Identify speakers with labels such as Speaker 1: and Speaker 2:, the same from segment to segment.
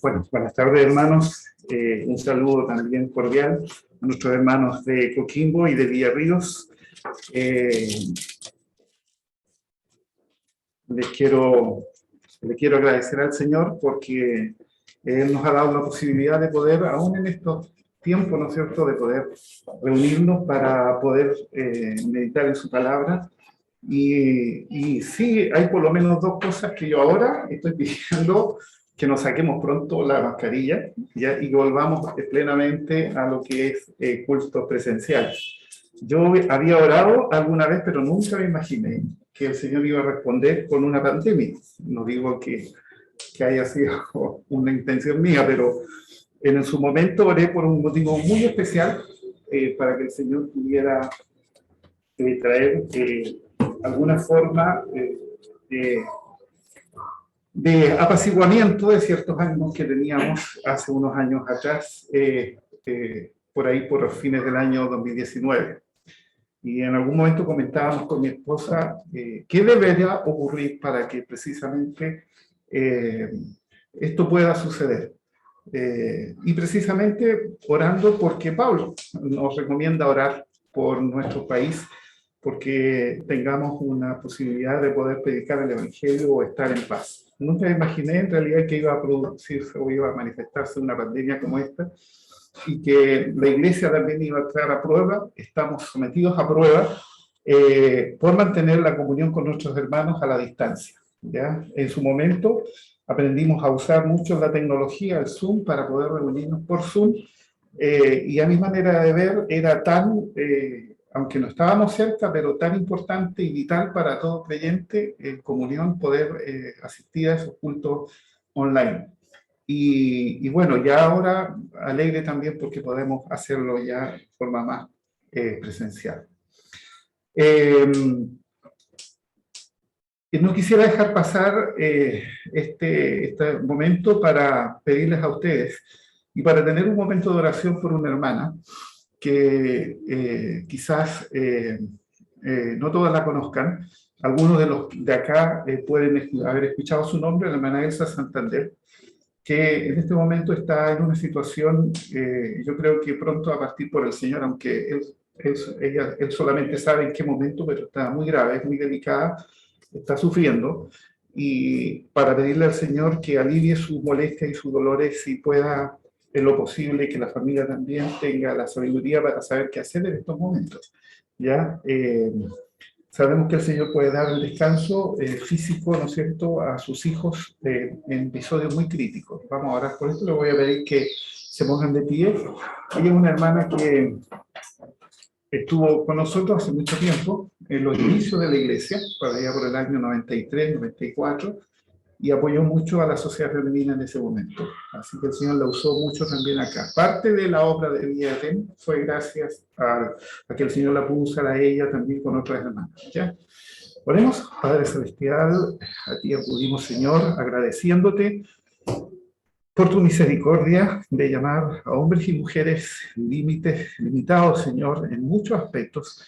Speaker 1: Bueno, buenas tardes, hermanos. Un saludo también cordial a nuestros hermanos de Coquimbo y de Villarríos. Les quiero agradecer al Señor porque Él nos ha dado la posibilidad de poder, aún en estos tiempos, ¿no es cierto?, de poder reunirnos para poder meditar en su palabra. Y sí, hay por lo menos dos cosas que yo ahora estoy pidiendo: que nos saquemos pronto la mascarilla, ¿ya? Y que volvamos plenamente a lo que es cultos presenciales. Yo había orado alguna vez, pero nunca me imaginé que el Señor iba a responder con una pandemia. No digo que haya sido una intención mía, pero en su momento oré por un motivo muy especial, para que el Señor pudiera traer alguna forma de apaciguamiento de ciertos ánimos que teníamos hace unos años atrás, por ahí por los fines del año 2019. Y en algún momento comentábamos con mi esposa qué debería ocurrir para que precisamente esto pueda suceder. Y precisamente orando porque Pablo nos recomienda orar por nuestro país, porque tengamos una posibilidad de poder predicar el Evangelio o estar en paz. Nunca me imaginé en realidad que iba a producirse o iba a manifestarse una pandemia como esta, y que la iglesia también iba a estar a prueba. Estamos sometidos a prueba por mantener la comunión con nuestros hermanos a la distancia, ¿ya? En su momento aprendimos a usar mucho la tecnología, el Zoom, para poder reunirnos por Zoom, y a mi manera de ver era tan, aunque no estábamos cerca, pero tan importante y vital para todo creyente en comunión poder asistir a esos cultos online. Y bueno, ya ahora alegre también porque podemos hacerlo ya de forma más presencial. No quisiera dejar pasar este momento para pedirles a ustedes y para tener un momento de oración por una hermana que quizás no todas la conozcan. Algunos de los de acá pueden haber escuchado su nombre, la hermana Elsa Santander, que en este momento está en una situación, yo creo que pronto a partir por el Señor, aunque él solamente sabe en qué momento, pero está muy grave, es muy delicada, está sufriendo, y para pedirle al Señor que alivie sus molestias y sus dolores y pueda, en lo posible, que la familia también tenga la sabiduría para saber qué hacer en estos momentos, ¿ya? Sabemos que el Señor puede dar el descanso físico, ¿no es cierto?, a sus hijos en episodios muy críticos. Vamos a orar por esto. Le voy a pedir que se pongan de pie. Ella es una hermana que estuvo con nosotros hace mucho tiempo, en los inicios de la iglesia, para allá por el año 93, 94, y apoyó mucho a la sociedad femenina en ese momento. Así que el Señor la usó mucho también acá. Parte de la obra de Villa Etén fue gracias a que el Señor la pudo usar a ella también con otras hermanas, ¿ya? Oremos. Padre Celestial, a ti acudimos, Señor, agradeciéndote por tu misericordia de llamar a hombres y mujeres limitados, Señor, en muchos aspectos,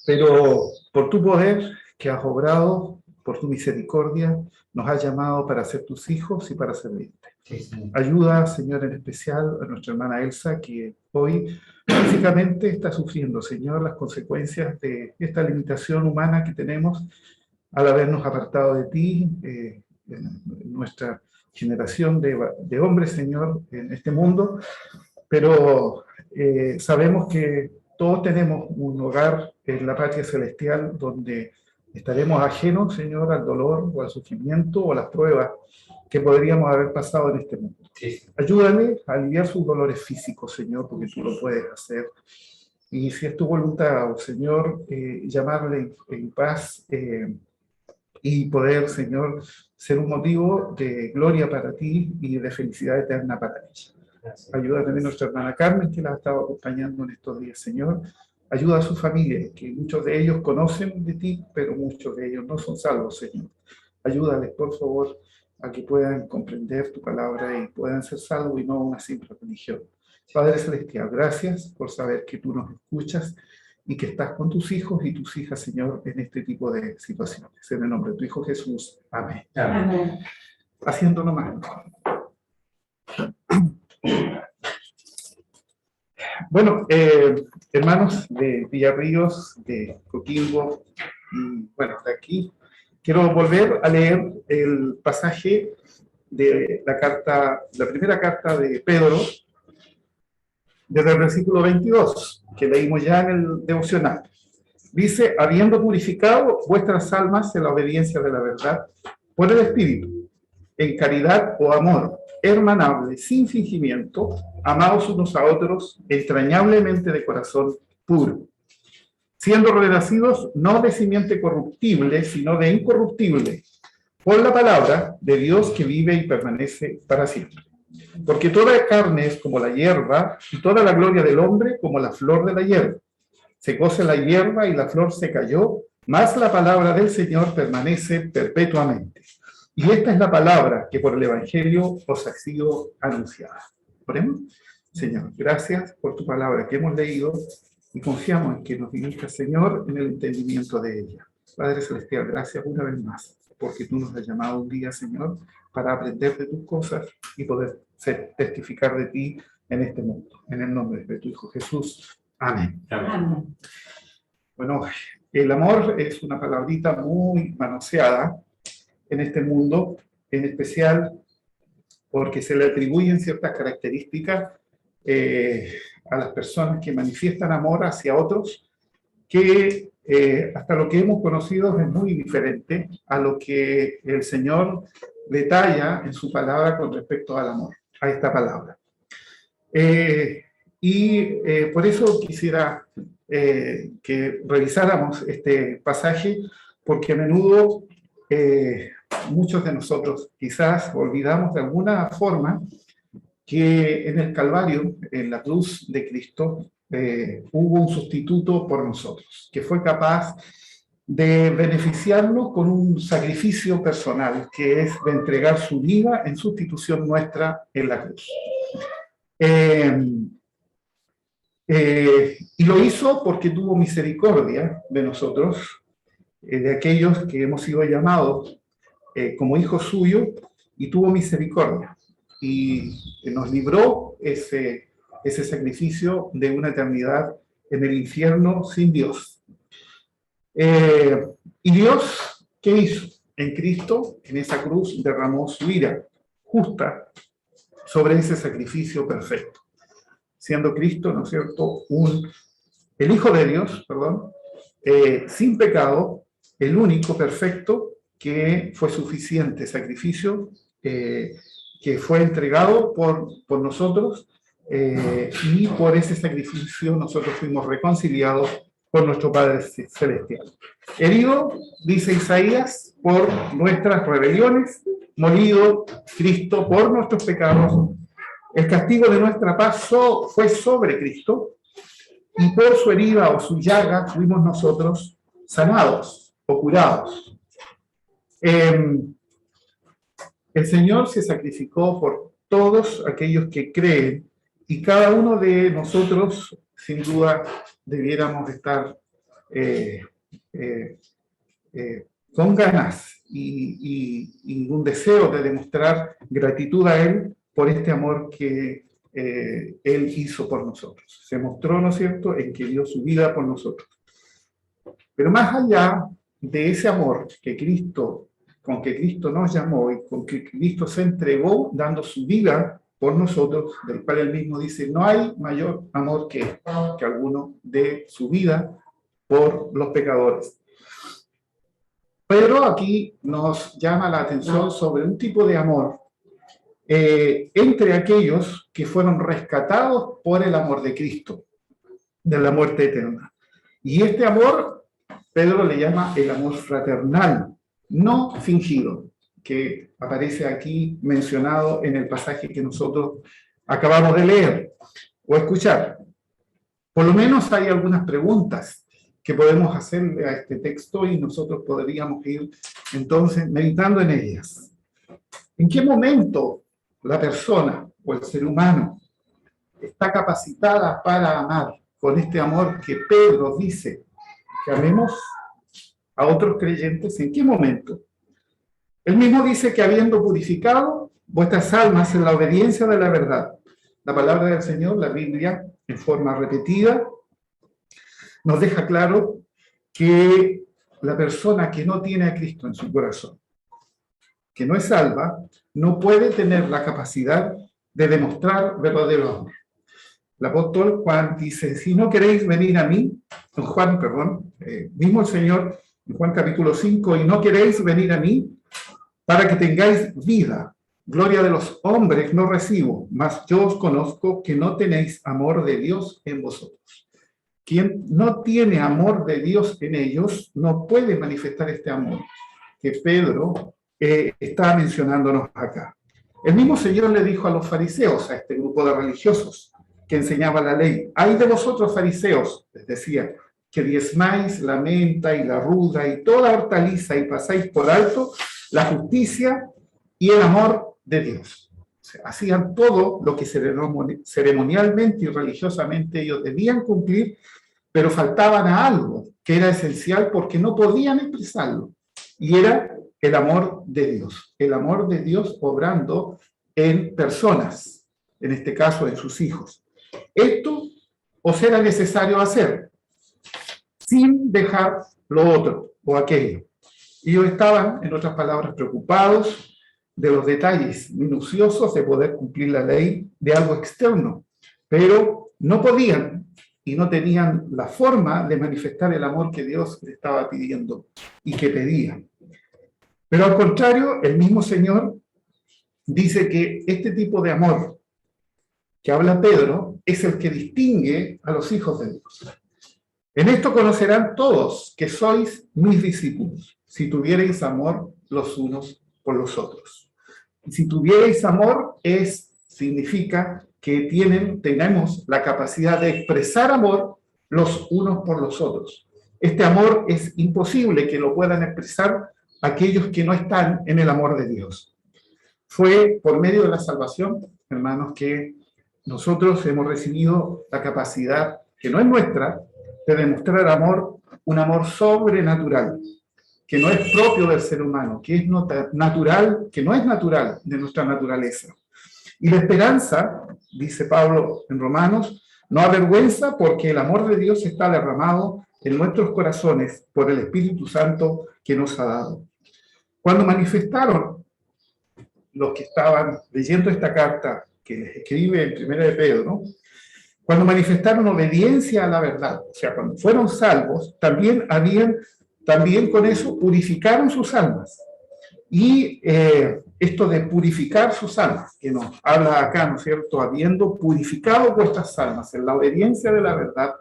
Speaker 1: pero por tu poder que has obrado, por tu misericordia, nos has llamado para ser tus hijos y para servirte. Sí. Ayuda, Señor, en especial a nuestra hermana Elsa, que hoy básicamente está sufriendo, Señor, las consecuencias de esta limitación humana que tenemos al habernos apartado de ti, en nuestra generación de hombres, Señor, en este mundo, pero sabemos que todos tenemos un hogar en la patria celestial donde estaremos ajenos, Señor, al dolor o al sufrimiento o a las pruebas que podríamos haber pasado en este mundo. Sí. Ayúdale a aliviar sus dolores físicos, Señor, porque tú lo puedes hacer. Y si es tu voluntad, Señor, llamarle en paz y poder, Señor, ser un motivo de gloria para ti y de felicidad eterna para ella. Gracias. Ayuda también a nuestra hermana Carmen, que la ha estado acompañando en estos días, Señor. Ayuda a su familia, que muchos de ellos conocen de ti, pero muchos de ellos no son salvos, Señor. Ayúdales, por favor, a que puedan comprender tu palabra y puedan ser salvos y no una simple religión. Padre Celestial, gracias por saber que tú nos escuchas y que estás con tus hijos y tus hijas, Señor, en este tipo de situaciones. En el nombre de tu Hijo Jesús. Amén. Amén. Haciendo nomás. Bueno, hermanos de Villarríos, de Coquimbo, y bueno, de aquí, quiero volver a leer el pasaje de la primera carta de Pedro, desde el versículo 22, que leímos ya en el devocional. Dice: habiendo purificado vuestras almas en la obediencia de la verdad, por el Espíritu, en caridad o amor hermanable, sin fingimiento, amados unos a otros, entrañablemente de corazón puro, siendo renacidos no de simiente corruptible, sino de incorruptible, por la palabra de Dios que vive y permanece para siempre. Porque toda carne es como la hierba, y toda la gloria del hombre como la flor de la hierba. Secóse la hierba y la flor se cayó, mas la palabra del Señor permanece perpetuamente. Y esta es la palabra que por el Evangelio os ha sido anunciada. ¿Oremos? Señor, gracias por tu palabra que hemos leído y confiamos en que nos dirijas, Señor, en el entendimiento de ella. Padre Celestial, gracias una vez más, porque tú nos has llamado un día, Señor, para aprender de tus cosas y poder testificar de ti en este mundo. En el nombre de tu Hijo Jesús. Amén. Amén. Bueno, el amor es una palabrita muy manoseada en este mundo, en especial porque se le atribuyen ciertas características a las personas que manifiestan amor hacia otros, que hasta lo que hemos conocido es muy diferente a lo que el Señor detalla en su palabra con respecto al amor, a esta palabra. Por eso quisiera que revisáramos este pasaje, porque a menudo muchos de nosotros quizás olvidamos de alguna forma que en el Calvario, en la cruz de Cristo, hubo un sustituto por nosotros, que fue capaz de beneficiarnos con un sacrificio personal, que es de entregar su vida en sustitución nuestra en la cruz. Y lo hizo porque tuvo misericordia de nosotros, de aquellos que hemos sido llamados como hijos suyos, y tuvo misericordia. Y nos libró ese sacrificio de una eternidad en el infierno sin Dios. Y Dios, ¿qué hizo? En Cristo, en esa cruz, derramó su ira justa sobre ese sacrificio perfecto. Siendo Cristo, ¿no es cierto?, el Hijo de Dios, sin pecado, el único perfecto, que fue suficiente sacrificio, que fue entregado por nosotros, y por ese sacrificio nosotros fuimos reconciliados con nuestro Padre Celestial. Herido, dice Isaías, por nuestras rebeliones, molido Cristo por nuestros pecados. El castigo de nuestra paz fue sobre Cristo, y por su herida o su llaga fuimos nosotros sanados o curados. El Señor se sacrificó por todos aquellos que creen, y cada uno de nosotros, sin duda, debiéramos estar con ganas y un deseo de demostrar gratitud a Él por este amor que Él hizo por nosotros. Se mostró, ¿no es cierto?, en que dio su vida por nosotros. Pero más allá de ese amor con que Cristo nos llamó y con que Cristo se entregó dando su vida por nosotros, del cual Él mismo dice: no hay mayor amor que alguno dé su vida por los pecadores. Pedro aquí nos llama la atención sobre un tipo de amor entre aquellos que fueron rescatados por el amor de Cristo, de la muerte eterna. Y este amor, Pedro le llama el amor fraternal, no fingido, que aparece aquí mencionado en el pasaje que nosotros acabamos de leer o escuchar. Por lo menos hay algunas preguntas que podemos hacerle a este texto, y nosotros podríamos ir entonces meditando en ellas. ¿En qué momento la persona o el ser humano está capacitada para amar con este amor que Pedro dice que amemos a otros creyentes? ¿En qué momento? Él mismo dice que habiendo purificado vuestras almas en la obediencia de la verdad. La palabra del Señor, la Biblia, en forma repetida, nos deja claro que la persona que no tiene a Cristo en su corazón, que no es salva, no puede tener la capacidad de demostrar verdadero amor. El apóstol Juan dice, si no queréis venir a mí, Juan, perdón, mismo el Señor en Juan capítulo 5, y no queréis venir a mí para que tengáis vida. Gloria de los hombres no recibo, mas yo os conozco que no tenéis amor de Dios en vosotros. Quien no tiene amor de Dios en ellos no puede manifestar este amor que Pedro está mencionándonos acá. El mismo Señor le dijo a los fariseos, a este grupo de religiosos que enseñaba la ley, ay de vosotros fariseos, les decía, que diezmáis la menta y la ruda y toda hortaliza y pasáis por alto la justicia y el amor de Dios. O sea, hacían todo lo que ceremonialmente y religiosamente ellos debían cumplir, pero faltaban a algo que era esencial porque no podían expresarlo, y era el amor de Dios obrando en personas, en este caso en sus hijos. Esto os era necesario hacer, sin dejar lo otro o aquello. Ellos estaban, en otras palabras, preocupados de los detalles minuciosos de poder cumplir la ley de algo externo, pero no podían y no tenían la forma de manifestar el amor que Dios les estaba pidiendo y que pedía. Pero al contrario, el mismo Señor dice que este tipo de amor que habla Pedro es el que distingue a los hijos de Dios. En esto conocerán todos que sois mis discípulos, si tuvierais amor los unos por los otros. Y si tuvierais amor, significa que tenemos la capacidad de expresar amor los unos por los otros. Este amor es imposible que lo puedan expresar aquellos que no están en el amor de Dios. Fue por medio de la salvación, hermanos, que nosotros hemos recibido la capacidad, que no es nuestra, de demostrar amor, un amor sobrenatural, que no es propio del ser humano, que es natural, que no es natural de nuestra naturaleza. Y la esperanza, dice Pablo en Romanos, no avergüenza porque el amor de Dios está derramado en nuestros corazones por el Espíritu Santo que nos ha dado. Cuando manifestaron los que estaban leyendo esta carta que les escribe en Primera de Pedro, ¿no? Cuando manifestaron obediencia a la verdad, o sea, cuando fueron salvos, también con eso purificaron sus almas. Y esto de purificar sus almas, que nos habla acá, ¿no es cierto?, habiendo purificado vuestras almas en la obediencia de la verdad,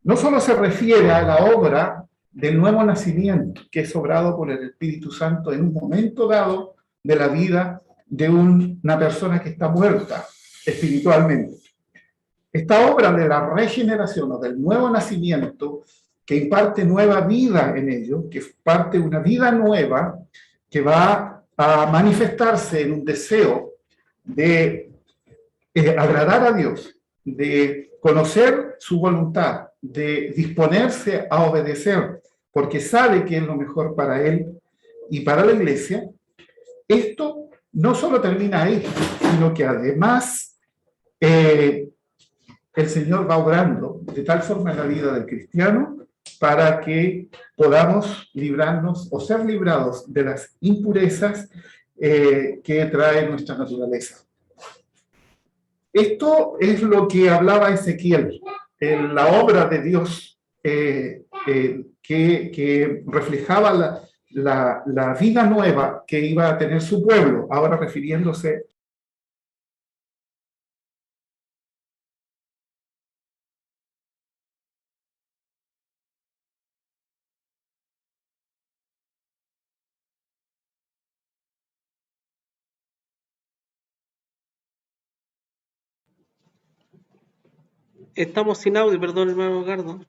Speaker 1: no solo se refiere a la obra del nuevo nacimiento, que es obrado por el Espíritu Santo en un momento dado de la vida de una persona que está muerta espiritualmente. Esta obra de la regeneración o del nuevo nacimiento, que imparte nueva vida en ello, que parte una vida nueva, que va a manifestarse en un deseo de agradar a Dios, de conocer su voluntad, de disponerse a obedecer, porque sabe que es lo mejor para él y para la iglesia. Esto no solo termina ahí, sino que además el Señor va obrando de tal forma en la vida del cristiano para que podamos librarnos o ser librados de las impurezas que trae nuestra naturaleza. Esto es lo que hablaba Ezequiel, en la obra de Dios que reflejaba la vida nueva que iba a tener su pueblo, ahora refiriéndose
Speaker 2: Estamos sin audio, perdón, hermano Gardo.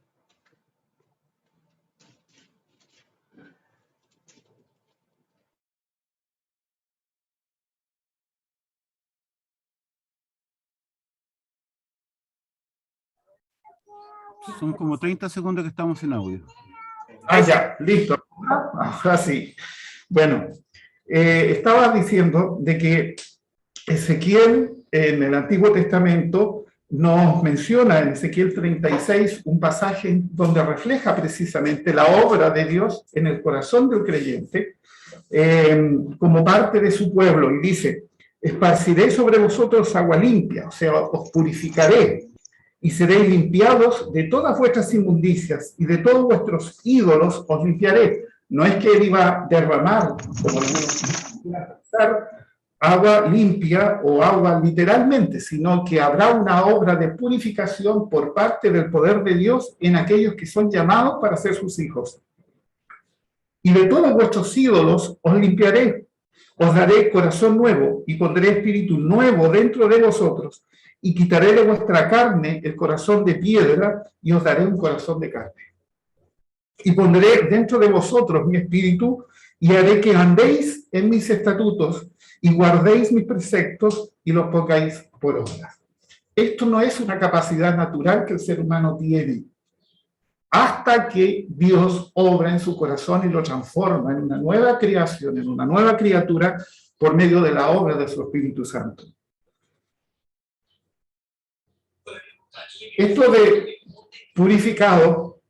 Speaker 3: Son como 30 segundos que estamos sin audio.
Speaker 1: Ya, listo. Ahora sí. Bueno, estaba diciendo de que Ezequiel, en el Antiguo Testamento, nos menciona en Ezequiel 36 un pasaje donde refleja precisamente la obra de Dios en el corazón del creyente como parte de su pueblo, y dice: esparciré sobre vosotros agua limpia, o sea, os purificaré, y seréis limpiados de todas vuestras inmundicias, y de todos vuestros ídolos os limpiaré. No es que él iba a derramar, como algunos pensar, agua limpia o agua literalmente, sino que habrá una obra de purificación por parte del poder de Dios en aquellos que son llamados para ser sus hijos. Y de todos vuestros ídolos os limpiaré, os daré corazón nuevo y pondré espíritu nuevo dentro de vosotros, y quitaré de vuestra carne el corazón de piedra y os daré un corazón de carne. Y pondré dentro de vosotros mi espíritu y haré que andéis en mis estatutos y guardéis mis preceptos y los pongáis por obra. Esto no es una capacidad natural que el ser humano tiene, hasta que Dios obra en su corazón y lo transforma en una nueva creación, en una nueva criatura, por medio de la obra de su Espíritu Santo. Esto de purificado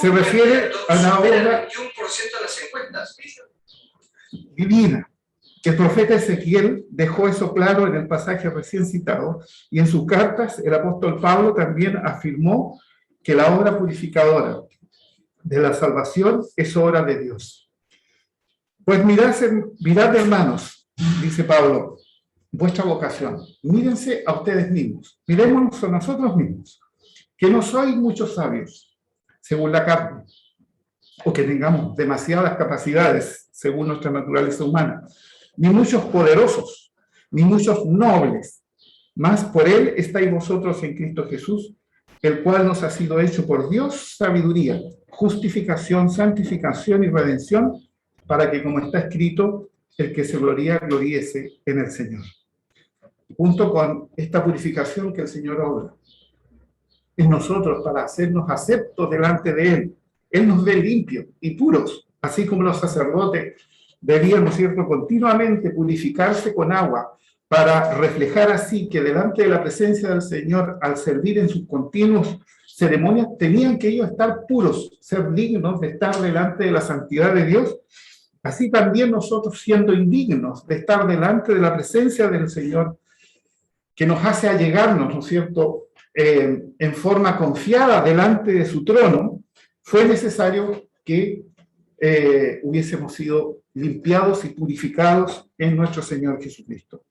Speaker 1: se refiere a la obra divina. El profeta Ezequiel dejó eso claro en el pasaje recién citado, y en sus cartas el apóstol Pablo también afirmó que la obra purificadora de la salvación es obra de Dios. Pues mirad, hermanos, dice Pablo, vuestra vocación. Mírense a ustedes mismos, mirémonos a nosotros mismos, que no sois muchos sabios, según la carne, o que tengamos demasiadas capacidades, según nuestra naturaleza humana, ni muchos poderosos, ni muchos nobles, mas por él estáis vosotros en Cristo Jesús, el cual nos ha sido hecho por Dios sabiduría, justificación, santificación y redención, para que, como está escrito, el que se gloría, gloríese en el Señor. Junto con esta purificación que el Señor obra en nosotros para hacernos aceptos delante de Él, Él nos ve limpios y puros, así como los sacerdotes debían, ¿no es cierto?, continuamente purificarse con agua, para reflejar así que delante de la presencia del Señor, al servir en sus continuas ceremonias, tenían que ellos estar puros, ser dignos de estar delante de la santidad de Dios. Así también nosotros, siendo indignos de estar delante de la presencia del Señor, que nos hace allegarnos, ¿no es cierto?, en forma confiada delante de su trono, fue necesario que hubiésemos sido limpiados y purificados en nuestro Señor Jesucristo.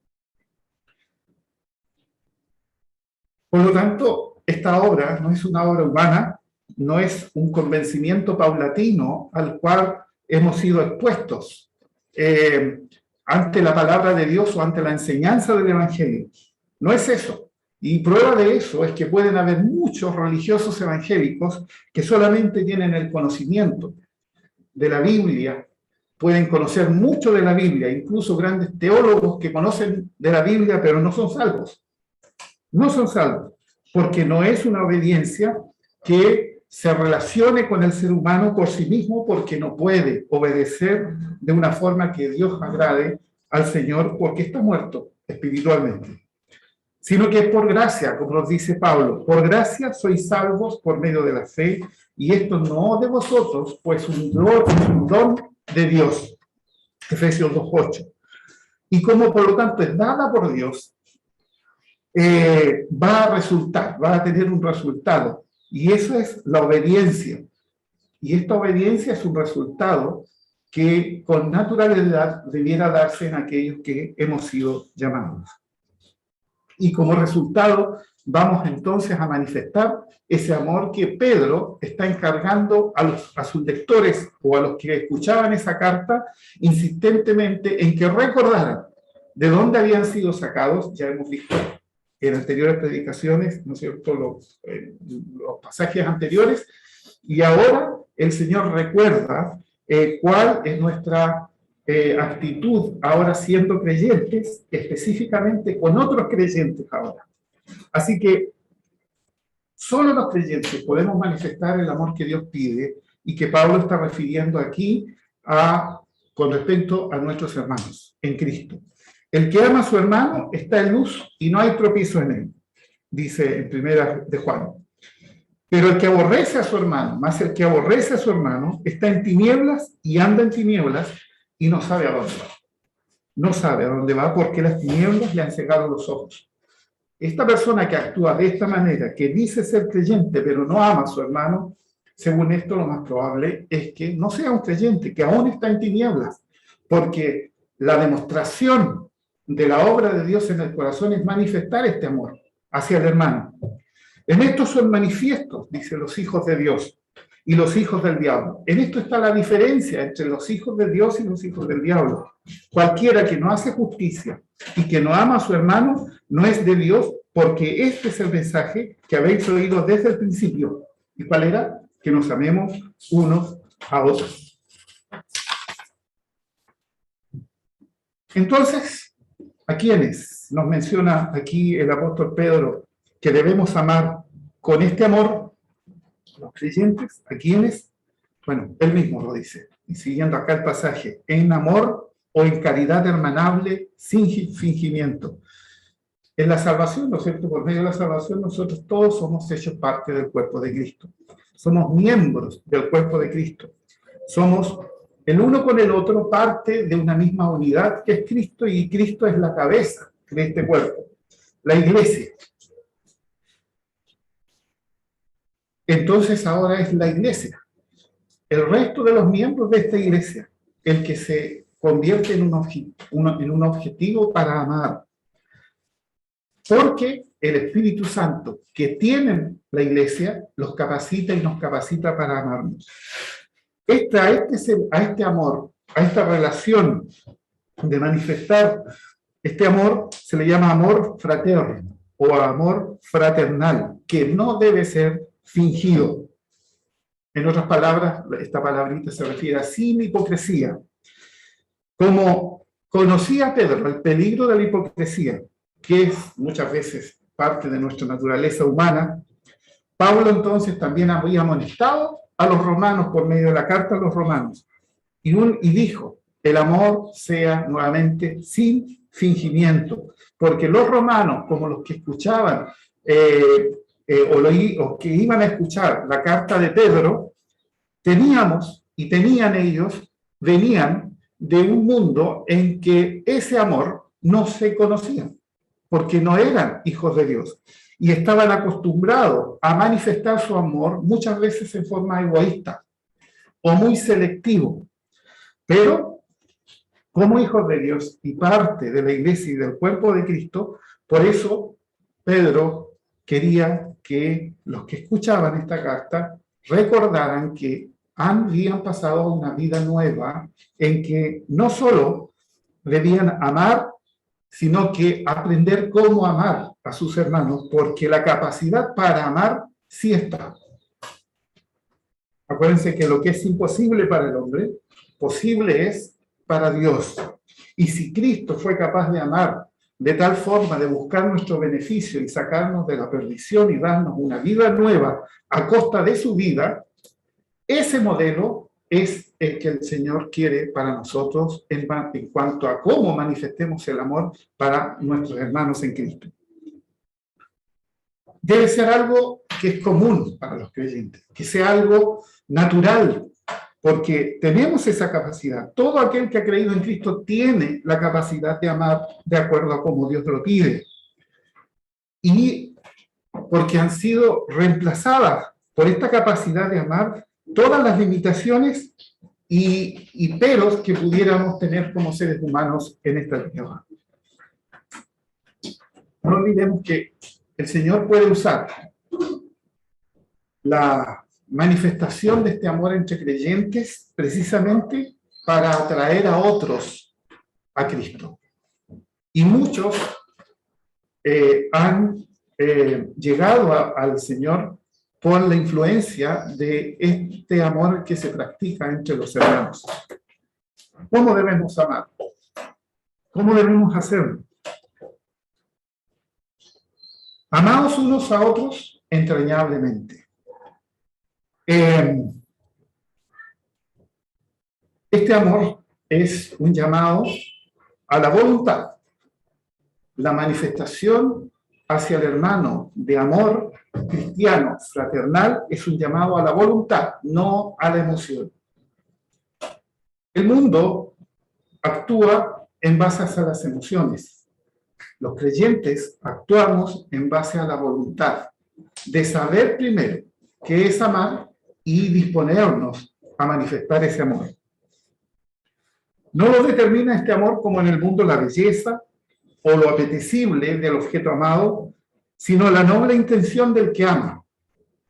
Speaker 1: Por lo tanto, esta obra no es una obra humana, no es un convencimiento paulatino al cual hemos sido expuestos ante la palabra de Dios o ante la enseñanza del Evangelio. No es eso. Y prueba de eso es que pueden haber muchos religiosos evangélicos que solamente tienen el conocimiento de la Biblia, pueden conocer mucho de la Biblia, incluso grandes teólogos que conocen de la Biblia, pero no son salvos. No son salvos, porque no es una obediencia que se relacione con el ser humano por sí mismo, porque no puede obedecer de una forma que Dios agrade al Señor, porque está muerto espiritualmente. Sino que es por gracia, como nos dice Pablo, por gracia sois salvos por medio de la fe, y esto no de vosotros, pues un don de Dios. Efesios 2:8. Y como por lo tanto es dada por Dios, va a resultar, va a tener un resultado, y eso es la obediencia. Y esta obediencia es un resultado que con naturalidad debiera darse en aquellos que hemos sido llamados. Y como resultado vamos entonces a manifestar ese amor que Pedro está encargando a sus lectores o a los que escuchaban esa carta insistentemente en que recordaran de dónde habían sido sacados. Ya hemos visto en anteriores predicaciones, ¿no es cierto?, los pasajes anteriores, y ahora el Señor recuerda cuál es nuestra actitud ahora siendo creyentes, específicamente con otros creyentes ahora. Así que solo los creyentes podemos manifestar el amor que Dios pide y que Pablo está refiriendo aquí con respecto a nuestros hermanos en Cristo. El que ama a su hermano está en luz y no hay tropiezo en él, dice en primera de Juan. Pero el que aborrece a su hermano, más el que aborrece a su hermano, está en tinieblas y anda en tinieblas y no sabe a dónde va. No sabe a dónde va porque las tinieblas le han cegado los ojos. Esta persona que actúa de esta manera, que dice ser creyente pero no ama a su hermano, según esto lo más probable es que no sea un creyente, que aún está en tinieblas, porque la demostración de la obra de Dios en el corazón es manifestar este amor hacia el hermano. En esto son manifiestos, dice, los hijos de Dios y los hijos del diablo. En esto está la diferencia entre los hijos de Dios y los hijos del diablo. Cualquiera que no hace justicia y que no ama a su hermano no es de Dios, porque este es el mensaje que habéis oído desde el principio. ¿Y cuál era? Que nos amemos unos a otros. Entonces, ¿a quiénes nos menciona aquí el apóstol Pedro que debemos amar con este amor? Los creyentes, ¿a quiénes? Bueno, él mismo lo dice. Y siguiendo acá el pasaje, en amor o en caridad hermanable, sin fingimiento. En la salvación, ¿no es cierto? Por medio de la salvación, nosotros todos somos hechos parte del cuerpo de Cristo. Somos miembros del cuerpo de Cristo. Somos el uno con el otro parte de una misma unidad que es Cristo, y Cristo es la cabeza de este cuerpo, la iglesia. Entonces ahora es la iglesia, el resto de los miembros de esta iglesia, el que se convierte en un objetivo para amar. Porque el Espíritu Santo que tiene la iglesia los capacita y nos capacita para amarnos. A este amor, a esta relación de manifestar este amor, se le llama amor fraterno o amor fraternal, que no debe ser fingido. En otras palabras, esta palabrita se refiere a sin hipocresía. Como conocía Pedro el peligro de la hipocresía, que es muchas veces parte de nuestra naturaleza humana, Pablo entonces también había amonestado a los romanos por medio de la carta a los romanos, y dijo, el amor sea nuevamente sin fingimiento, porque los romanos, como los que escuchaban o que iban a escuchar la carta de Pedro, tenían ellos, venían de un mundo en que ese amor no se conocía, porque no eran hijos de Dios, y estaban acostumbrados a manifestar su amor muchas veces en forma egoísta o muy selectivo. Pero, como hijos de Dios y parte de la iglesia y del cuerpo de Cristo, por eso Pedro quería que los que escuchaban esta carta recordaran que habían pasado una vida nueva en que no solo debían amar, sino que aprender cómo amar a sus hermanos, porque la capacidad para amar sí está. Acuérdense que lo que es imposible para el hombre, posible es para Dios. Y si Cristo fue capaz de amar de tal forma de buscar nuestro beneficio y sacarnos de la perdición y darnos una vida nueva a costa de su vida, ese modelo es el que el Señor quiere para nosotros en cuanto a cómo manifestemos el amor para nuestros hermanos en Cristo. Debe ser algo que es común para los creyentes, que sea algo natural, porque tenemos esa capacidad. Todo aquel que ha creído en Cristo tiene la capacidad de amar de acuerdo a cómo Dios lo pide. Y porque han sido reemplazadas por esta capacidad de amar todas las limitaciones y peros que pudiéramos tener como seres humanos en esta tierra. No olvidemos que el Señor puede usar la manifestación de este amor entre creyentes precisamente para atraer a otros a Cristo. Y muchos han llegado al Señor por la influencia de este amor que se practica entre los hermanos. ¿Cómo debemos amar? ¿Cómo debemos hacerlo? Amados unos a otros entrañablemente. Este amor es un llamado a la voluntad, la manifestación hacia el hermano de amor cristiano, fraternal, es un llamado a la voluntad, no a la emoción. El mundo actúa en base a las emociones. Los creyentes actuamos en base a la voluntad, de saber primero qué es amar y disponernos a manifestar ese amor. No lo determina este amor como en el mundo la belleza o lo apetecible del objeto amado, sino la noble intención del que ama,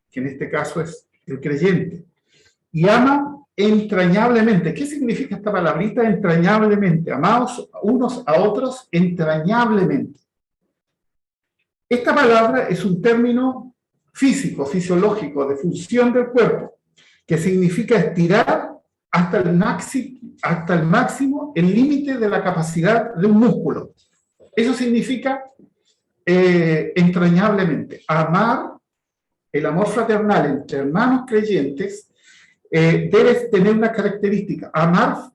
Speaker 1: que en este caso es el creyente. Y ama entrañablemente. ¿Qué significa esta palabrita entrañablemente? Amados unos a otros entrañablemente. Esta palabra es un término físico, fisiológico, de función del cuerpo, que significa estirar hasta el máximo el límite de la capacidad de un músculo. Eso significa entrañablemente. Amar, el amor fraternal entre hermanos creyentes, debe tener una característica, amar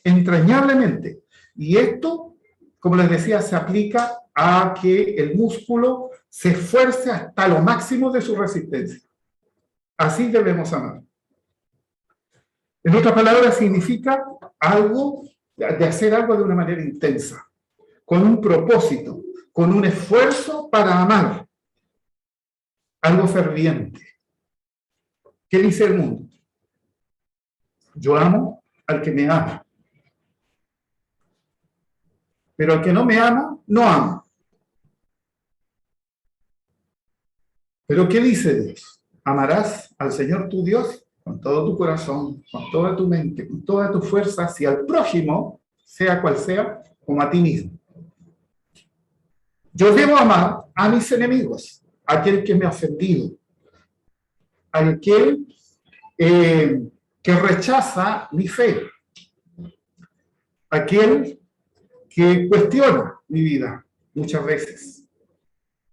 Speaker 1: entrañablemente. Y esto, como les decía, se aplica a que el músculo se esfuerce hasta lo máximo de su resistencia. Así debemos amar. En otras palabras, significa algo, de hacer algo de una manera intensa, con un propósito, con un esfuerzo para amar, algo ferviente. ¿Qué dice el mundo? Yo amo al que me ama. Pero al que no me ama, no amo. ¿Pero qué dice Dios? Amarás al Señor tu Dios con todo tu corazón, con toda tu mente, con toda tu fuerza, y al prójimo, sea cual sea, como a ti mismo. Yo debo amar a mis enemigos, a aquel que me ha ofendido, a aquel que rechaza mi fe, aquel que cuestiona mi vida muchas veces.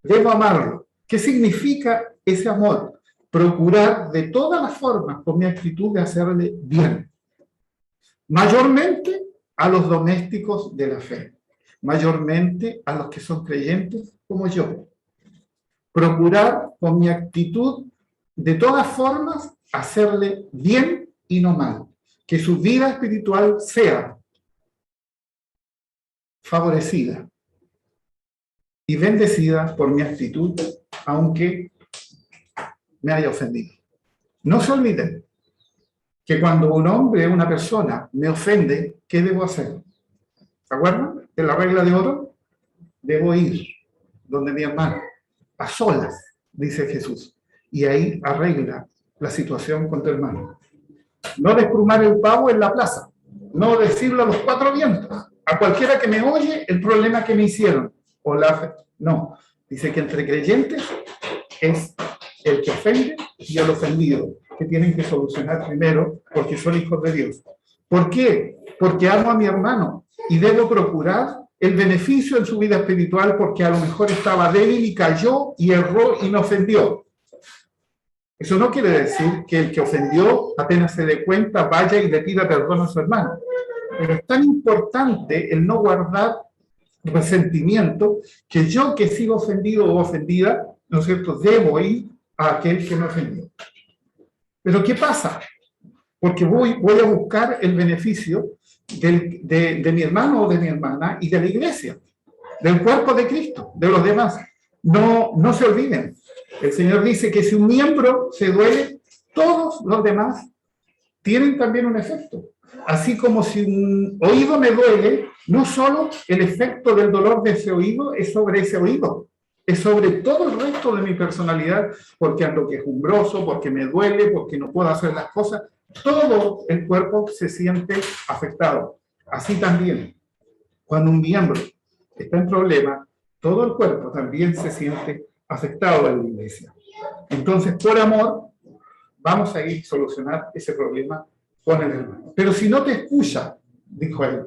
Speaker 1: Debo amarlo. ¿Qué significa ese amor? Procurar de todas las formas, con mi actitud, de hacerle bien. Mayormente a los domésticos de la fe. Mayormente a los que son creyentes como yo. Procurar con mi actitud, de todas formas, hacerle bien y no mal. Que su vida espiritual sea favorecida y bendecida por mi actitud, aunque me haya ofendido. No se olviden que cuando un hombre, una persona, me ofende, ¿qué debo hacer? ¿Se acuerdan de la regla de oro? Debo ir donde mi hermano, a solas, dice Jesús, y ahí arregla la situación con tu hermano. No desplumar el pavo en la plaza, no decirlo a los cuatro vientos, a cualquiera que me oye el problema que me hicieron. No, dice que entre creyentes es el que ofende y el ofendido, que tienen que solucionar primero porque son hijos de Dios. ¿Por qué? Porque amo a mi hermano y debo procurar el beneficio en su vida espiritual, porque a lo mejor estaba débil y cayó y erró y me ofendió. Eso no quiere decir que el que ofendió, apenas se dé cuenta, vaya y le pida perdón a su hermano. Pero es tan importante el no guardar resentimiento, que yo, que sigo ofendido o ofendida, ¿no es cierto?, debo ir a aquel que me ofendió. Pero ¿qué pasa? Porque voy a buscar el beneficio de mi hermano o de mi hermana y de la iglesia, del cuerpo de Cristo, de los demás. No se olviden. El Señor dice que si un miembro se duele, todos los demás tienen también un efecto. Así como si un oído me duele, no solo el efecto del dolor de ese oído es sobre ese oído, es sobre todo el resto de mi personalidad, porque ando quejumbroso, porque me duele, porque no puedo hacer las cosas. Todo el cuerpo se siente afectado. Así también, cuando un miembro está en problema, todo el cuerpo también se siente afectado en la iglesia. Entonces, por amor, vamos a ir a solucionar ese problema con el hermano. Pero si no te escucha, dijo él,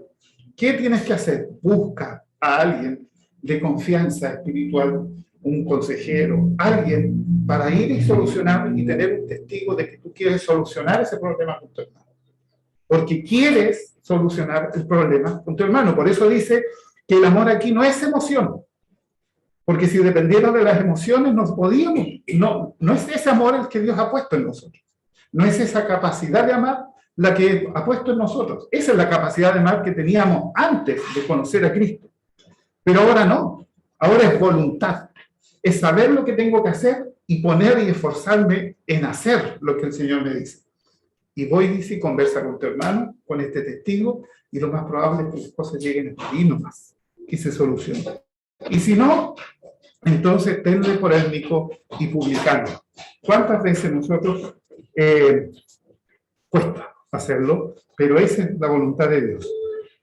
Speaker 1: ¿qué tienes que hacer? Busca a alguien de confianza espiritual, un consejero, alguien para ir y solucionar y tener un testigo de que tú quieres solucionar ese problema con tu hermano. Porque quieres solucionar el problema con tu hermano. Por eso dice que el amor aquí no es emoción, Porque si dependiera de las emociones, no podíamos. No es ese amor el que Dios ha puesto en nosotros. No es esa capacidad de amar la que ha puesto en nosotros. Esa es la capacidad de amar que teníamos antes de conocer a Cristo. Pero ahora no. Ahora es voluntad. Es saber lo que tengo que hacer y poner y esforzarme en hacer lo que el Señor me dice. Y voy, dice, y conversa con tu hermano, con este testigo, y lo más probable es que las cosas lleguen a ti nomás y se solucionen. Y si no, entonces tenle por étnico y publicarlo. ¿Cuántas veces nosotros cuesta hacerlo? Pero esa es la voluntad de Dios.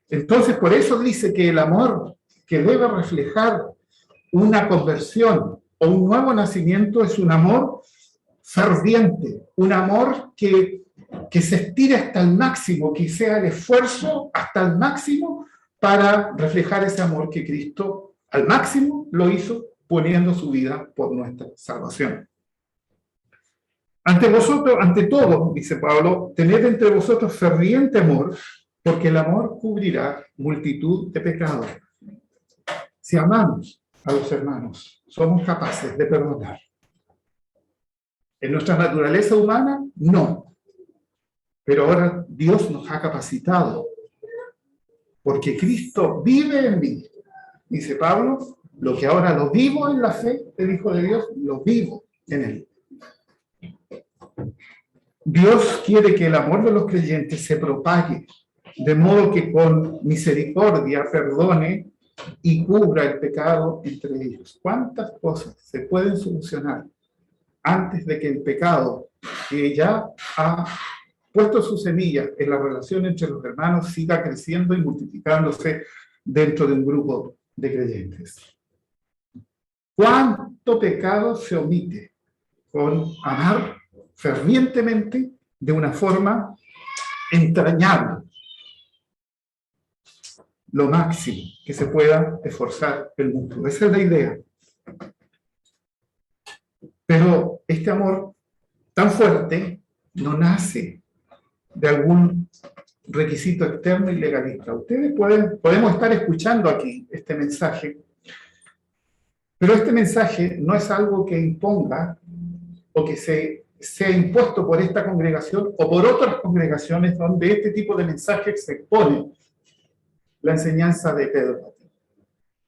Speaker 1: Entonces, por eso dice que el amor que debe reflejar una conversión o un nuevo nacimiento es un amor ferviente, un amor que se estire hasta el máximo, que sea el esfuerzo hasta el máximo para reflejar ese amor que Cristo al máximo lo hizo poniendo su vida por nuestra salvación. Ante vosotros, ante todo, dice Pablo, tened entre vosotros ferviente amor, porque el amor cubrirá multitud de pecados. Si amamos a los hermanos, somos capaces de perdonar. En nuestra naturaleza humana, no. Pero ahora Dios nos ha capacitado, porque Cristo vive en mí. Dice Pablo, lo que ahora lo vivo en la fe del Hijo de Dios, lo vivo en él. Dios quiere que el amor de los creyentes se propague, de modo que con misericordia perdone y cubra el pecado entre ellos. ¿Cuántas cosas se pueden solucionar antes de que el pecado, que ya ha puesto su semilla en la relación entre los hermanos, siga creciendo y multiplicándose dentro de un grupo de creyentes? ¿Cuánto pecado se omite con amar fervientemente de una forma entrañable? Lo máximo que se pueda esforzar el mundo. Esa es la idea. Pero este amor tan fuerte no nace de algún requisito externo y legalista. Ustedes podemos estar escuchando aquí este mensaje, pero este mensaje no es algo que imponga o que sea impuesto por esta congregación o por otras congregaciones donde este tipo de mensaje se expone la enseñanza de Pedro.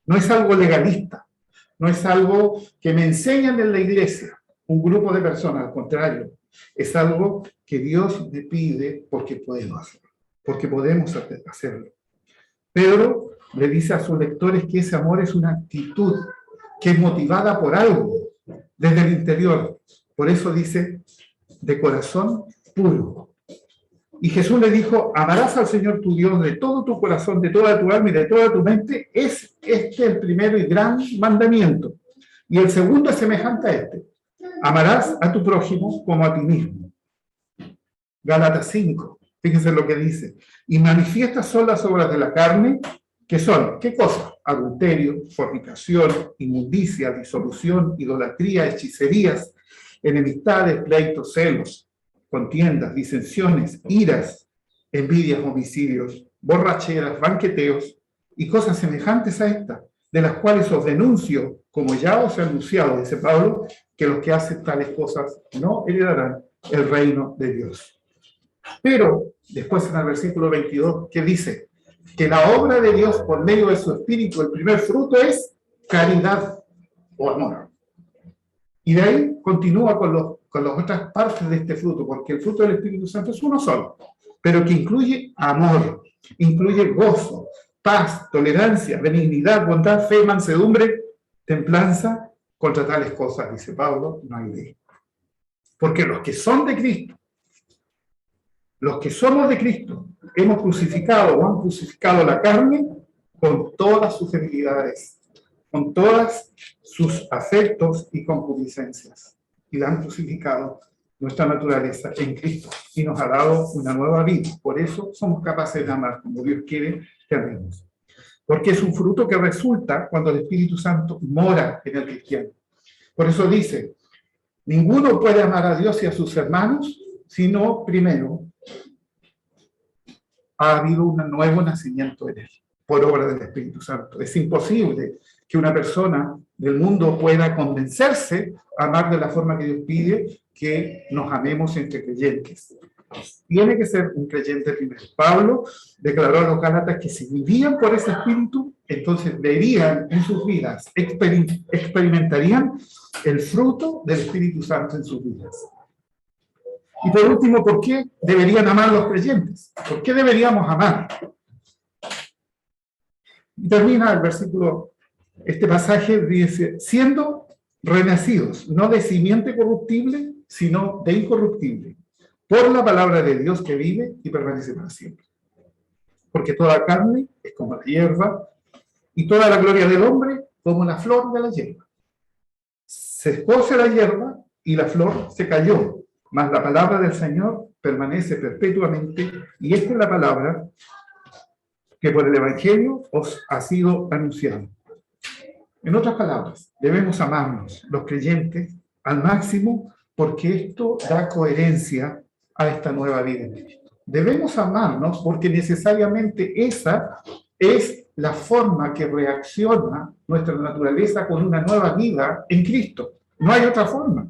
Speaker 1: No es algo legalista, no es algo que me enseñan en la iglesia un grupo de personas, al contrario, es algo que Dios me pide porque podemos hacerlo, porque podemos hacerlo. Pedro le dice a sus lectores que ese amor es una actitud que es motivada por algo desde el interior. Por eso dice, de corazón puro. Y Jesús le dijo, amarás al Señor tu Dios de todo tu corazón, de toda tu alma y de toda tu mente. Es este el primero y gran mandamiento. Y el segundo es semejante a este. Amarás a tu prójimo como a ti mismo. Gálatas 5, fíjense lo que dice. Y manifiestas son las obras de la carne, que son, ¿qué cosas? Adulterio, fornicación, inmundicia, disolución, idolatría, hechicerías, enemistades, pleitos, celos, contiendas, disensiones, iras, envidias, homicidios, borracheras, banqueteos y cosas semejantes a estas, de las cuales os denuncio, como ya os he anunciado, dice Pablo, que los que hacen tales cosas no heredarán el reino de Dios. Pero, después en el versículo 22, ¿qué dice? Que la obra de Dios por medio de su Espíritu, el primer fruto es caridad o amor. Y de ahí continúa con las otras partes de este fruto, porque el fruto del Espíritu Santo es uno solo, pero que incluye amor, incluye gozo, paz, tolerancia, benignidad, bondad, fe, mansedumbre, templanza. Contra tales cosas, dice Pablo, no hay ley. Porque los que son de Cristo, los que somos de Cristo, hemos crucificado o han crucificado la carne con todas sus debilidades, con todas sus afectos y concupiscencias. Y la han crucificado nuestra naturaleza en Cristo y nos ha dado una nueva vida. Por eso somos capaces de amar como Dios quiere que amemos. Porque es un fruto que resulta cuando el Espíritu Santo mora en el cristiano. Por eso dice, ninguno puede amar a Dios y a sus hermanos, sino primero ha habido un nuevo nacimiento en él. por obra del Espíritu Santo. Es imposible que una persona del mundo pueda convencerse a amar de la forma que Dios pide que nos amemos entre creyentes. Tiene que ser un creyente primero. Pablo declaró a los Gálatas que si vivían por ese espíritu, entonces verían en sus vidas, experimentarían el fruto del Espíritu Santo en sus vidas. Y por último, ¿por qué deberían amar los creyentes? ¿Por qué deberíamos amar? Y termina el versículo, este pasaje dice, siendo renacidos, no de simiente corruptible, sino de incorruptible, por la palabra de Dios que vive y permanece para siempre. Porque toda carne es como la hierba, y toda la gloria del hombre como la flor de la hierba. Se escoce la hierba y la flor se cayó, mas la palabra del Señor permanece perpetuamente, y esta es la palabra que por el Evangelio os ha sido anunciada. En otras palabras, debemos amarnos, los creyentes, al máximo, porque esto da coherencia a esta nueva vida en Cristo. Debemos amarnos porque necesariamente esa es la forma que reacciona nuestra naturaleza con una nueva vida en Cristo. No hay otra forma.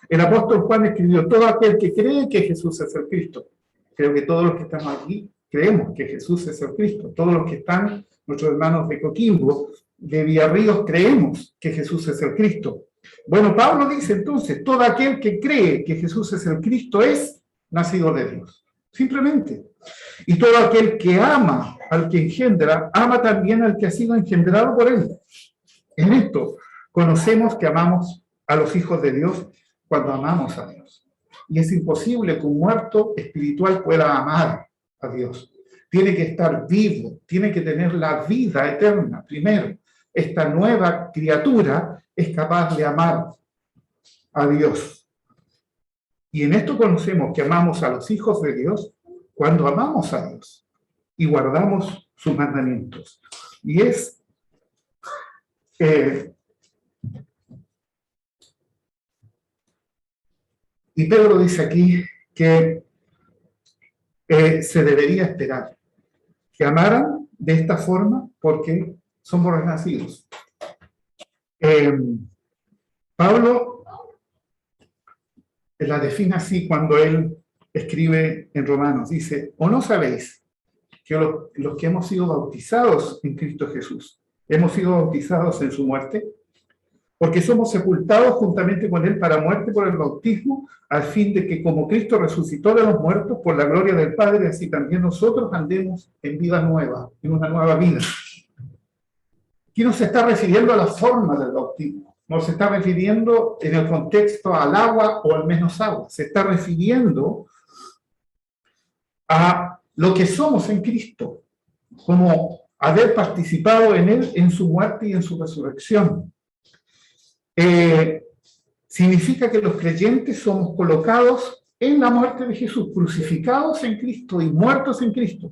Speaker 1: El apóstol Juan escribió, todo aquel que cree que Jesús es el Cristo. Creo que todos los que estamos aquí creemos que Jesús es el Cristo. Todos los que están, nuestros hermanos de Coquimbo, de Villarríos, creemos que Jesús es el Cristo. Bueno, Pablo dice entonces, todo aquel que cree que Jesús es el Cristo es nacido de Dios. Simplemente. Y todo aquel que ama al que engendra, ama también al que ha sido engendrado por él. En esto conocemos que amamos a los hijos de Dios cuando amamos a Dios. Y es imposible que un muerto espiritual pueda amar a Dios. Tiene que estar vivo, tiene que tener la vida eterna primero. Esta nueva criatura es capaz de amar a Dios. Y en esto conocemos que amamos a los hijos de Dios cuando amamos a Dios y guardamos sus mandamientos. Y es y Pedro dice aquí que se debería esperar que amaran de esta forma porque somos renacidos. Pablo la define así cuando él escribe en Romanos. Dice, ¿o no sabéis que los que hemos sido bautizados en Cristo Jesús, hemos sido bautizados en su muerte? Porque somos sepultados juntamente con él para muerte por el bautismo, al fin de que como Cristo resucitó de los muertos por la gloria del Padre, así también nosotros andemos en vida nueva, en una nueva vida. Aquí no se está refiriendo a la forma del bautismo, no se está refiriendo en el contexto al agua o al menos agua, se está refiriendo a lo que somos en Cristo, como haber participado en él, en su muerte y en su resurrección. Significa que los creyentes somos colocados en la muerte de Jesús, crucificados en Cristo y muertos en Cristo.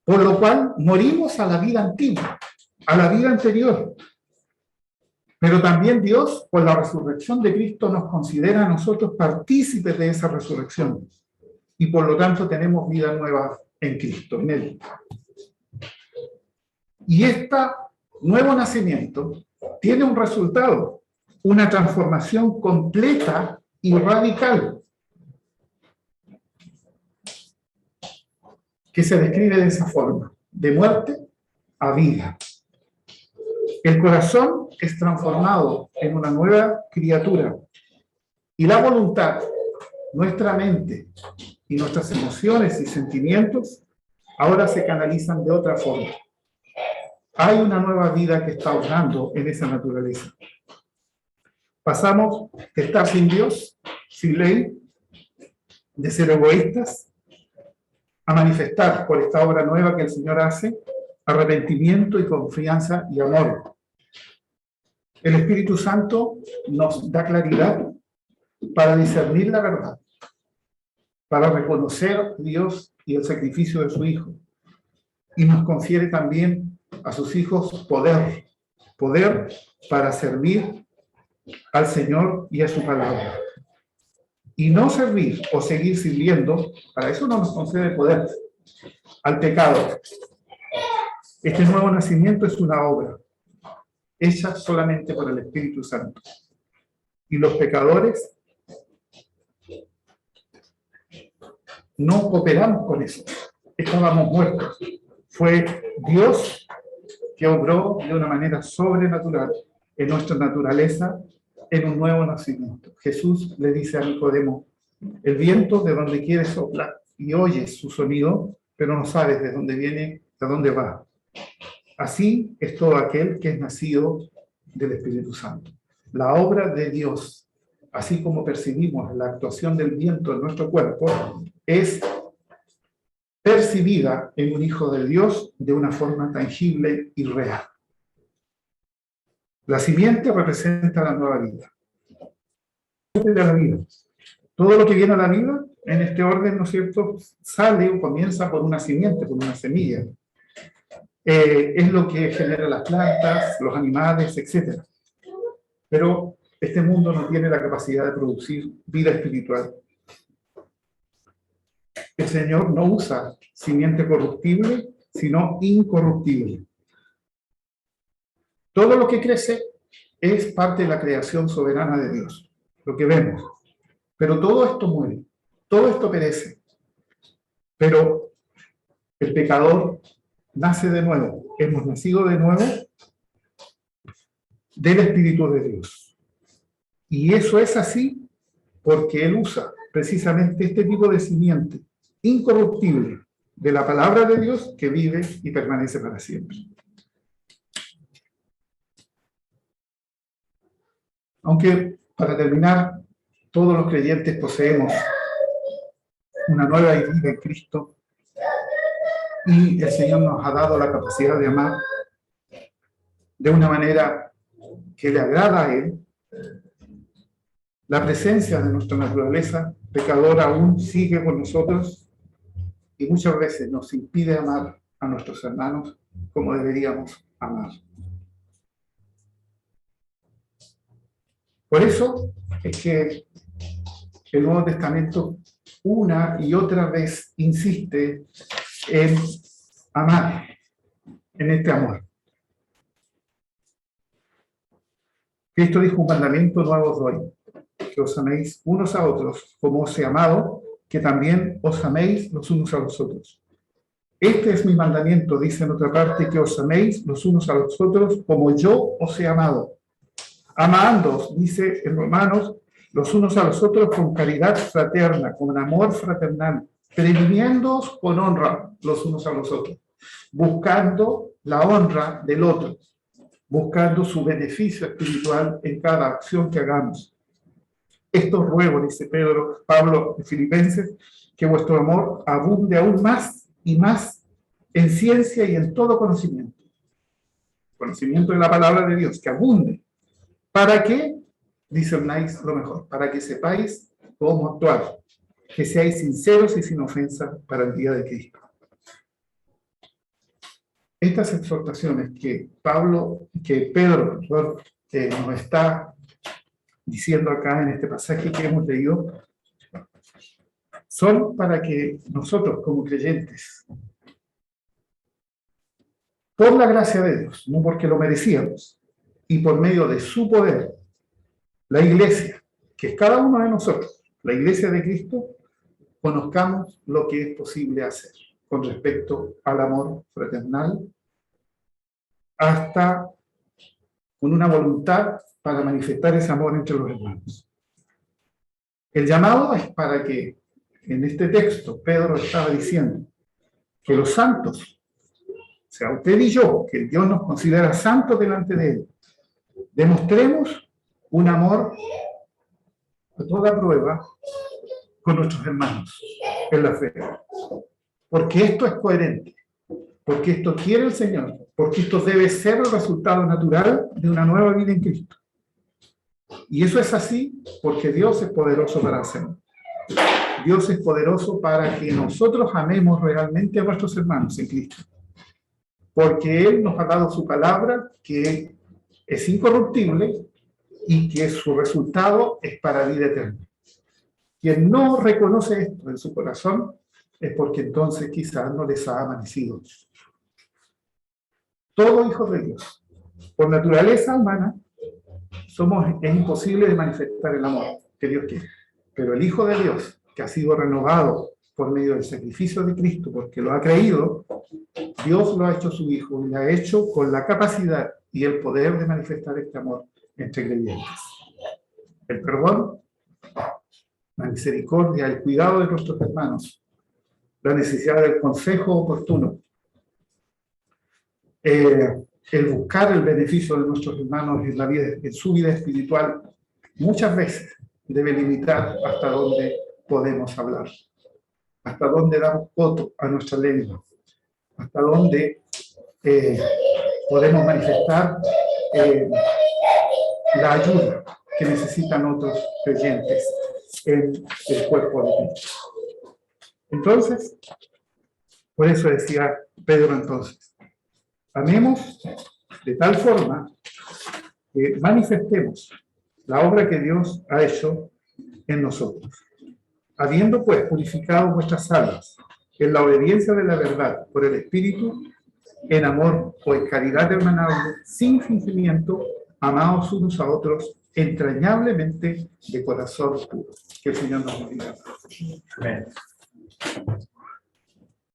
Speaker 1: Por lo cual morimos a la vida antigua, a la vida anterior. Pero también Dios, por la resurrección de Cristo, nos considera a nosotros partícipes de esa resurrección. Y por lo tanto tenemos vida nueva en Cristo, en Él. Y este nuevo nacimiento tiene un resultado, una transformación completa y radical, que se describe de esa forma, de muerte a vida. El corazón es transformado en una nueva criatura y la voluntad, nuestra mente y nuestras emociones y sentimientos ahora se canalizan de otra forma. Hay una nueva vida que está obrando en esa naturaleza. Pasamos de estar sin Dios, sin ley, de ser egoístas, a manifestar por esta obra nueva que el Señor hace, arrepentimiento y confianza y amor. El Espíritu Santo nos da claridad para discernir la verdad, para reconocer a Dios y el sacrificio de su Hijo. Y nos confiere también a sus hijos poder para servir al Señor y a su palabra. Y no servir o seguir sirviendo, para eso no nos concede poder, al pecado, Este nuevo nacimiento es una obra hecha solamente por el Espíritu Santo. Y los pecadores no cooperamos con eso. Estábamos muertos. Fue Dios que obró de una manera sobrenatural en nuestra naturaleza en un nuevo nacimiento. Jesús le dice a Nicodemo, el viento de donde quiere sopla y oyes su sonido, pero no sabes de dónde viene, de dónde va. Así es todo aquel que es nacido del Espíritu Santo. La obra de Dios, así como percibimos la actuación del viento en nuestro cuerpo, es percibida en un Hijo de Dios de una forma tangible y real. La simiente representa la nueva vida. De la vida. Todo lo que viene a la vida, en este orden, ¿no es cierto?, sale o comienza por una simiente, por una semilla. Es lo que genera las plantas, los animales, etc. Pero este mundo no tiene la capacidad de producir vida espiritual. El Señor no usa simiente corruptible, sino incorruptible. Todo lo que crece es parte de la creación soberana de Dios, lo que vemos. Pero todo esto muere, todo esto perece. Pero el pecador nace de nuevo, hemos nacido de nuevo del Espíritu de Dios. Y eso es así porque Él usa precisamente este tipo de simiente incorruptible de la palabra de Dios que vive y permanece para siempre. Aunque, para terminar, todos los creyentes poseemos una nueva vida en Cristo y el Señor nos ha dado la capacidad de amar de una manera que le agrada a Él. La presencia de nuestra naturaleza pecadora aún sigue con nosotros y muchas veces nos impide amar a nuestros hermanos como deberíamos amar. Por eso es que el Nuevo Testamento una y otra vez insiste en amar, en este amor. Cristo dijo: un mandamiento nuevo os doy, que os améis unos a otros, como os he amado, que también os améis los unos a los otros. Este es mi mandamiento, dice en otra parte, que os améis los unos a los otros, como yo os he amado. Amándoos, dice en Romanos, los unos a los otros con caridad fraterna, con amor fraternal, previniéndoos con honra los unos a los otros, buscando la honra del otro, buscando su beneficio espiritual en cada acción que hagamos. Esto ruego, dice Pablo en Filipenses, que vuestro amor abunde aún más y más en ciencia y en todo conocimiento. Conocimiento de la palabra de Dios, que abunde. ¿Para qué? Discernáis lo mejor, para que sepáis cómo actuar, que seáis sinceros y sin ofensa para el día de Cristo. Estas exhortaciones que Pedro nos está diciendo acá en este pasaje que hemos leído, son para que nosotros como creyentes, por la gracia de Dios, no porque lo merecíamos, y por medio de su poder, la iglesia, que es cada uno de nosotros, la iglesia de Cristo, conozcamos lo que es posible hacer con respecto al amor fraternal, hasta con una voluntad para manifestar ese amor entre los hermanos. El llamado es para que, en este texto, Pedro estaba diciendo que los santos, o sea, usted y yo, que Dios nos considera santos delante de Él, demostremos un amor a toda prueba con nuestros hermanos en la fe. Porque esto es coherente, porque esto quiere el Señor, porque esto debe ser el resultado natural de una nueva vida en Cristo. Y eso es así porque Dios es poderoso para hacerlo. Dios es poderoso para que nosotros amemos realmente a nuestros hermanos en Cristo. Porque Él nos ha dado su palabra, que es incorruptible y que su resultado es para vida eterna. Quien no reconoce esto en su corazón es porque entonces quizás no les ha amanecido. Todo hijo de Dios. Por naturaleza humana, es imposible de manifestar el amor que Dios quiere. Pero el Hijo de Dios, que ha sido renovado por medio del sacrificio de Cristo, porque lo ha creído, Dios lo ha hecho su Hijo y lo ha hecho con la capacidad y el poder de manifestar este amor entre creyentes. El perdón, la misericordia, el cuidado de nuestros hermanos, la necesidad del consejo oportuno, el buscar el beneficio de nuestros hermanos en la vida, en su vida espiritual, muchas veces debe limitar hasta dónde podemos hablar, hasta dónde damos voto a nuestra lengua, hasta dónde podemos manifestar la ayuda que necesitan otros creyentes en el cuerpo de Cristo. Entonces, por eso decía Pedro entonces, amemos de tal forma que manifestemos la obra que Dios ha hecho en nosotros. Habiendo pues purificado vuestras almas en la obediencia de la verdad por el Espíritu, en amor o en caridad hermanable, sin fingimiento, amados unos a otros, entrañablemente de corazón puro. Que el Señor nos bendiga. Amén.